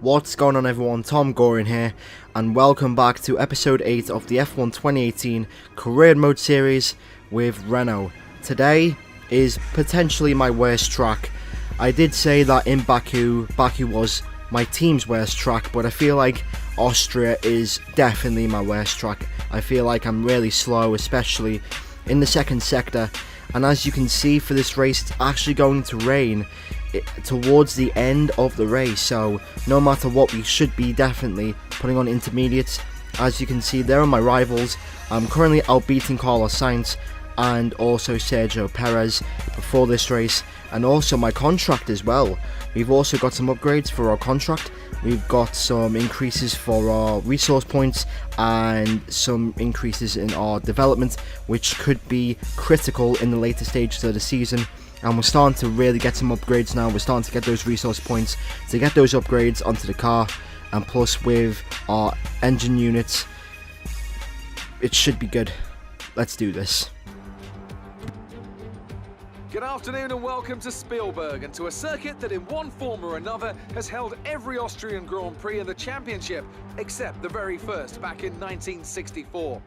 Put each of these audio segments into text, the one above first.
What's going on everyone, TomGorian here, and welcome back to episode 8 of the F1 2018 Career Mode series with Renault. Today is potentially my worst track. I did say that in Baku was my team's worst track, but I feel like Austria is definitely my worst track. I feel like I'm really slow, especially in the second sector, and as you can see for this race, it's actually going to rain towards the end of the race, so no matter what, we should be definitely putting on intermediates. As you can see, there are my rivals. I'm currently outbeating Carlos Sainz and also Sergio Perez before this race, and also my contract as well. We've also got some upgrades for our contract. We've got some increases for our resource points and some increases in our development, which could be critical in the later stages of the season. And we're starting to really get some upgrades now. We're starting to get those resource points to get those upgrades onto the car, and plus with our engine units, it should be good. Let's do this. Good afternoon and welcome to Spielberg, and to a circuit that in one form or another has held every Austrian Grand Prix in the championship except the very first back in 1964.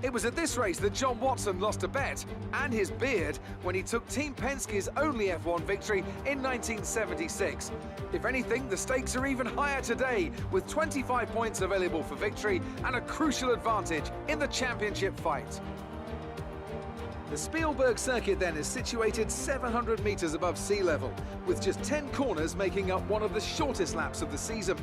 It was at this race that John Watson lost a bet and his beard when he took Team Penske's only F1 victory in 1976. If anything, the stakes are even higher today, with 25 points available for victory and a crucial advantage in the championship fight. The Spielberg circuit then is situated 700 metres above sea level, with just 10 corners making up one of the shortest laps of the season.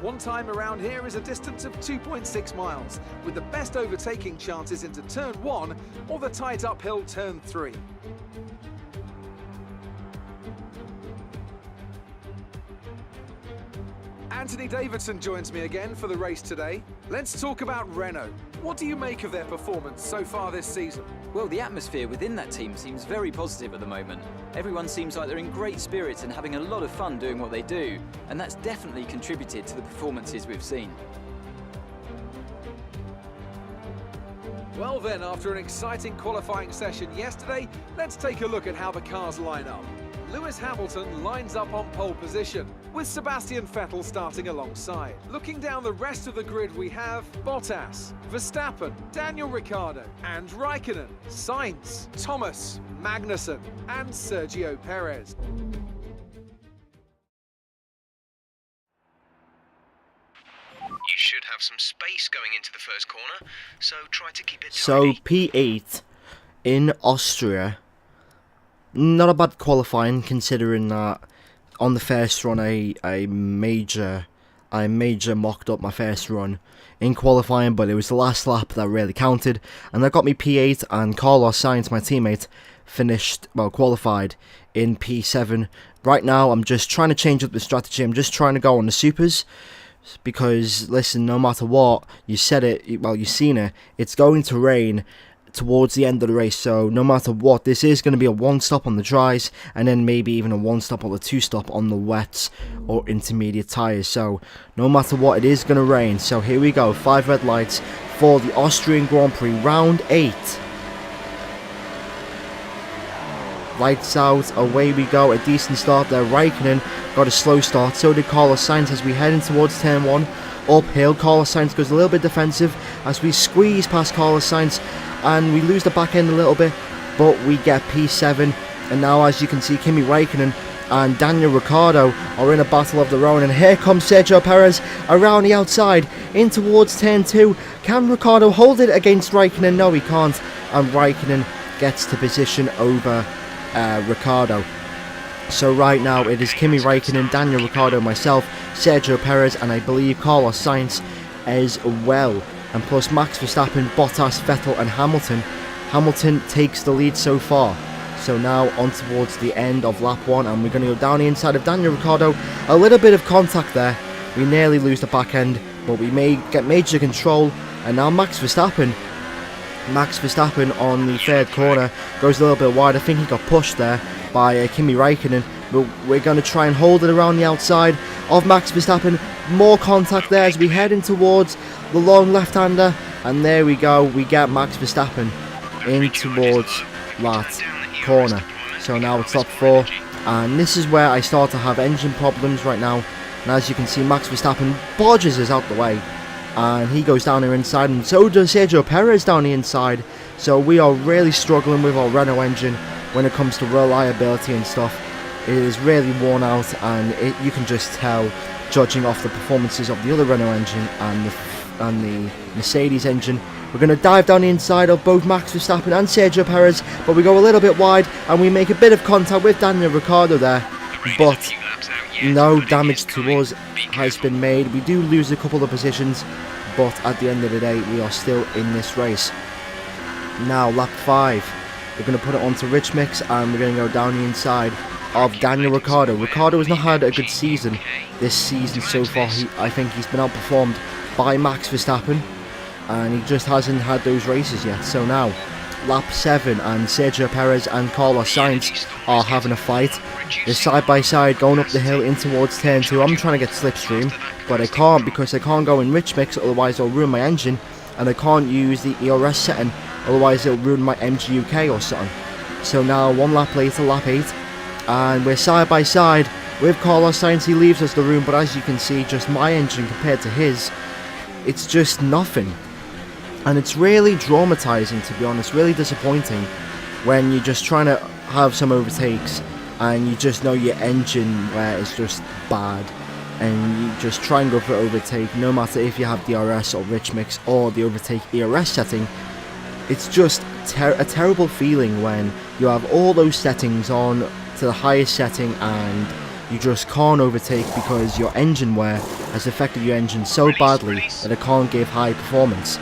One time around here is a distance of 2.6 miles, with the best overtaking chances into turn 1 or the tight uphill turn 3. Anthony Davidson joins me again for the race today. Let's talk about Renault. What do you make of their performance so far this season? Well, the atmosphere within that team seems very positive at the moment. Everyone seems like they're in great spirits and having a lot of fun doing what they do, and that's definitely contributed to the performances we've seen. Well then, after an exciting qualifying session yesterday, let's take a look at how the cars line up. Lewis Hamilton lines up on pole position, with Sebastian Vettel starting alongside. Looking down the rest of the grid, we have Bottas, Verstappen, Daniel Ricciardo, and Raikkonen, Sainz, Thomas, Magnussen, and Sergio Perez. You should have some space going into the first corner, so try to keep it tidy. So P8 in Austria, not a bad qualifying considering that on the first run I major mocked up my first run in qualifying, but it was the last lap that really counted, and that got me P8, and Carlos Sainz, my teammate, qualified in P7. Right now I'm just trying to change up the strategy. I'm just trying to go on the supers, because listen, no matter what, you said it, well, you've seen it, it's going to rain towards the end of the race, so no matter what, this is going to be a one stop on the dries, and then maybe even a one stop or a two stop on the wets or intermediate tyres. So no matter what, it is going to rain. So here we go, 5 red lights for the Austrian Grand Prix round 8. Lights out, away we go. A decent start there. Raikkonen got a slow start, so did Carlos Sainz as we head in towards turn 1. Uphill, Carlos Sainz goes a little bit defensive as we squeeze past Carlos Sainz, and we lose the back end a little bit, but we get P7. And now, as you can see, Kimi Raikkonen and Daniel Ricciardo are in a battle of their own, and here comes Sergio Perez around the outside in towards turn 2. Can Ricciardo hold it against Raikkonen? No, he can't, and Raikkonen gets to position over Ricciardo. So right now it is Kimi Raikkonen, Daniel Ricciardo, myself, Sergio Perez, and I believe Carlos Sainz as well. And plus Max Verstappen, Bottas, Vettel and Hamilton. Hamilton takes the lead so far. So now on towards the end of lap 1, and we're going to go down the inside of Daniel Ricciardo. A little bit of contact there. We nearly lose the back end, but we may get major control. And now Max Verstappen on the third corner goes a little bit wide. I think he got pushed there by Kimi Raikkonen, but we're going to try and hold it around the outside of Max Verstappen. More contact there as we head in towards the long left-hander, and there we go, we get Max Verstappen in towards that corner. So now it's lap 4, and this is where I start to have engine problems right now. And as you can see, Max Verstappen barges us out the way, and he goes down here inside, and so does Sergio Perez down the inside. So we are really struggling with our Renault engine when it comes to reliability and stuff. It is really worn out, and you can just tell, judging off the performances of the other Renault engine and the Mercedes engine. We're going to dive down the inside of both Max Verstappen and Sergio Perez, but we go a little bit wide and we make a bit of contact with Daniel Ricciardo there, but no damage to us has been made. We do lose a couple of positions, but at the end of the day we are still in this race. Now lap 5, we're going to put it onto Rich Mix and we're going to go down the inside of Daniel Ricciardo. Ricciardo has not had a good season this season so far. I think he's been outperformed by Max Verstappen, and he just hasn't had those races yet. So now lap 7, and Sergio Perez and Carlos Sainz are having a fight. They're side by side going up the hill in towards turn 2. I'm trying to get slipstream, but I can't because I can't go in Rich Mix, otherwise I'll ruin my engine, and I can't use the ERS setting, otherwise it'll ruin my MGUK or something. So now 1 lap later, lap 8, and we're side by side with Carlos Sainz. He leaves us the room, but as you can see, just my engine compared to his, it's just nothing. And it's really traumatizing, to be honest, really disappointing when you're just trying to have some overtakes and you just know your engine wear is just bad, and you just try and go for overtake no matter if you have DRS or Rich Mix or the overtake ERS setting. It's just a terrible feeling when you have all those settings on to the highest setting and you just can't overtake because your engine wear has affected your engine so badly that it can't give high performance.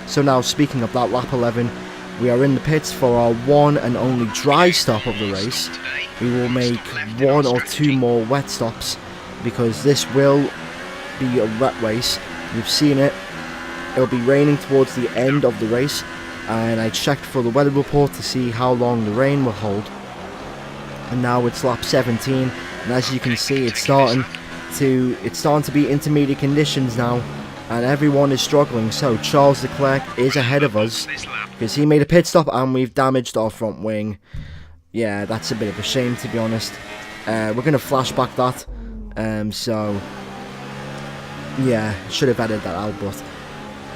So now, speaking of that, lap 11, we are in the pits for our one and only dry stop of the race. We will make 1 or 2 more wet stops because this will be a wet race. You've seen it. It'll be raining towards the end of the race, and I checked for the weather report to see how long the rain will hold. And now it's lap 17, and as you can see, it's starting to be intermediate conditions now, and everyone is struggling. So Charles Leclerc is ahead of us because he made a pit stop and we've damaged our front wing. Yeah, that's a bit of a shame, to be honest. We're going to flashback that. So yeah, should have added that out, but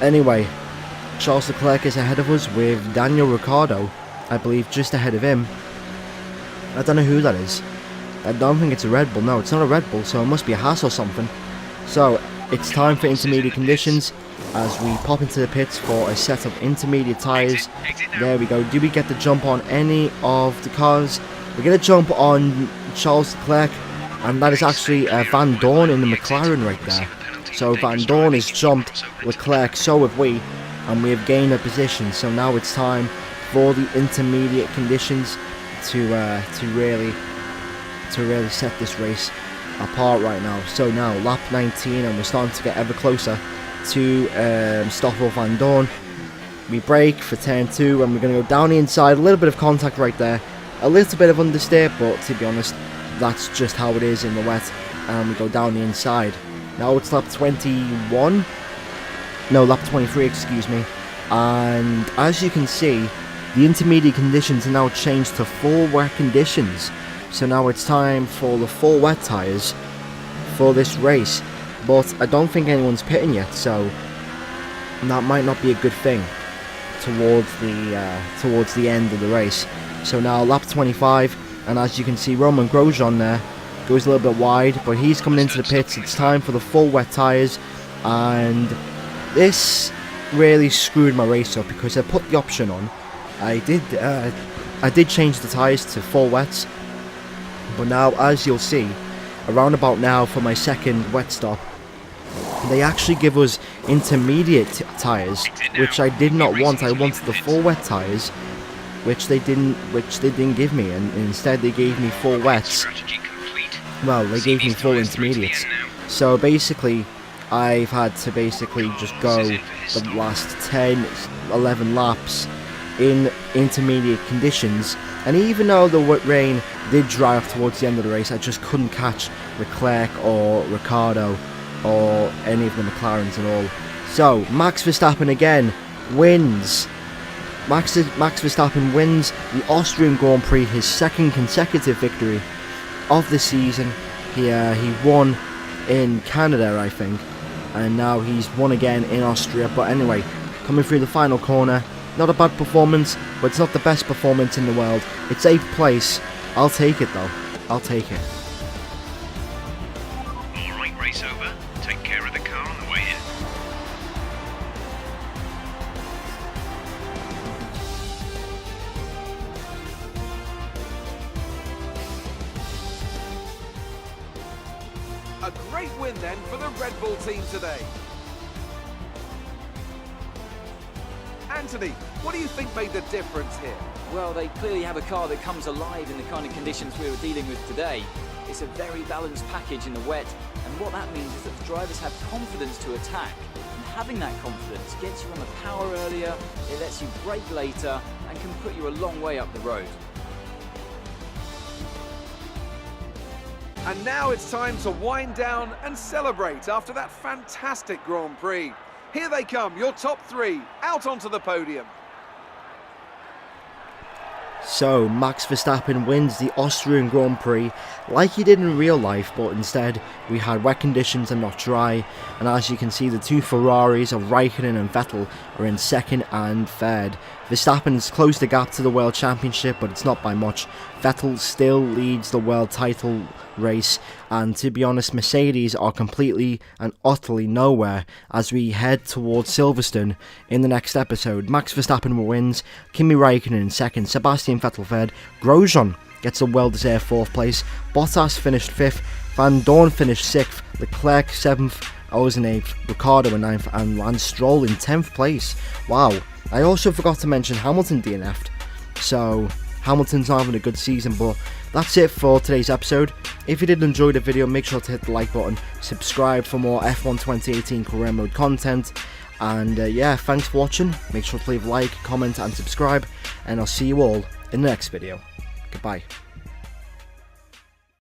anyway, Charles Leclerc is ahead of us with Daniel Ricciardo, I believe, just ahead of him. I don't know who that is. I don't think it's a Red Bull. No, it's not a Red Bull, so it must be a Haas or something. So it's time for intermediate conditions as we pop into the pits for a set of intermediate tyres. There we go. Do we get the jump on any of the cars? We're going to jump on Charles Leclerc, and that is actually Van Dorn in the McLaren right there. So Van Dorn has jumped Leclerc, so have we, and we have gained a position. So now it's time for the intermediate conditions to really set this race apart right now. So now lap 19, and we're starting to get ever closer to Stoffel Van Dorn. We brake for turn 2, and we're going to go down the inside. A little bit of contact right there, a little bit of understeer, but to be honest, that's just how it is in the wet. And we go down the inside. Now it's lap 21. No, lap 23, excuse me. And as you can see, the intermediate conditions are now changed to full wet conditions. So now it's time for the full wet tyres for this race. But I don't think anyone's pitting yet, so that might not be a good thing towards the end of the race. So now lap 25, and as you can see, Roman Grosjean there goes a little bit wide, but he's coming into the pits. It's time for the full wet tyres, and this really screwed my race up because I put the option on. I did change the tyres to full wets, but now, as you'll see, around about now for my second wet stop, they actually give us intermediate tyres, which I did not want. I wanted the full wet tyres, which they didn't give me, and instead they gave me full wets. Well, they gave me full intermediates. So basically, I've had to basically just go the last 10, 11 laps in intermediate conditions, and even though the rain did dry off towards the end of the race, I just couldn't catch Leclerc or Ricciardo or any of the McLarens at all. So Max Verstappen again wins. Max Verstappen wins the Austrian Grand Prix, his second consecutive victory of the season. He won in Canada, I think, and now he's won again in Austria. But anyway, coming through the final corner, not a bad performance, but it's not the best performance in the world. It's 8th place. I'll take it though. I'll take it. Alright, race over. Take care of the car on the way in. A great win then for the Red Bull team today. Anthony, what do you think made the difference here? Well, they clearly have a car that comes alive in the kind of conditions we were dealing with today. It's a very balanced package in the wet, and what that means is that the drivers have confidence to attack. And having that confidence gets you on the power earlier, it lets you brake later, and can put you a long way up the road. And now it's time to wind down and celebrate after that fantastic Grand Prix. Here they come, your top 3, out onto the podium. So, Max Verstappen wins the Austrian Grand Prix like he did in real life, but instead we had wet conditions and not dry, and as you can see, the 2 Ferraris of Raikkonen and Vettel are in 2nd and 3rd. Verstappen has closed the gap to the World Championship, but it's not by much. Vettel still leads the world title race, and to be honest, Mercedes are completely and utterly nowhere as we head towards Silverstone in the next episode. Max Verstappen wins, Kimi Raikkonen in 2nd, Sebastian Vettel 3rd, Grosjean gets a well-deserved 4th place, Bottas finished 5th, Van Dorn finished 6th, Leclerc 7th, Owens in 8th, Ricciardo in 9th, and Lance Stroll in 10th place. Wow. I also forgot to mention Hamilton DNF'd, so Hamilton's not having a good season, but that's it for today's episode. If you did enjoy the video, make sure to hit the like button, subscribe for more F1 2018 Career Mode content, and yeah, thanks for watching. Make sure to leave a like, comment and subscribe, and I'll see you all in the next video. Goodbye.